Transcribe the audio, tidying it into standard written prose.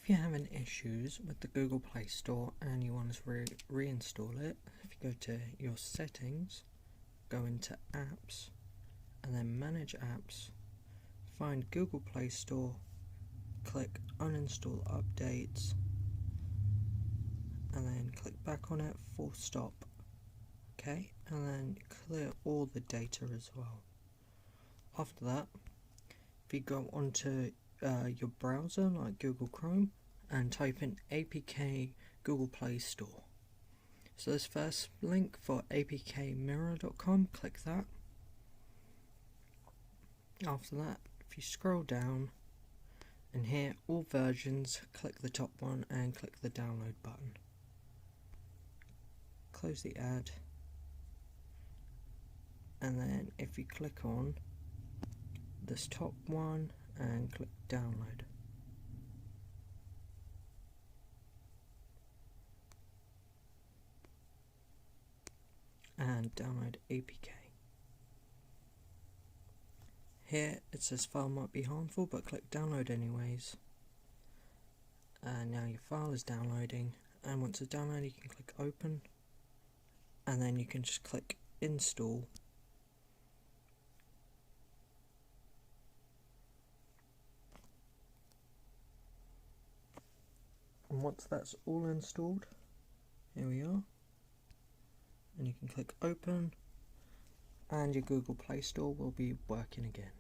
if you're having issues with the Google Play Store and you want to reinstall it, if you go to your settings, go into apps and then manage apps, find Google Play Store, click uninstall updates and then click back on it, full stop. Okay, and then clear all the data as well. After that, if you go onto your browser like Google Chrome and type in APK Google Play Store. So this first link for apkmirror.com, click that. After that, if you scroll down and here all versions, click the top one and click the download button. Close the ad, and then if you click on this top one and click download. And download APK. Here it says file might be harmful, but click download anyways. And now your file is downloading, and once it's downloaded you can click open, and then you can just click install. And once that's all installed, here we are, and you can click open and your Google Play Store will be working again.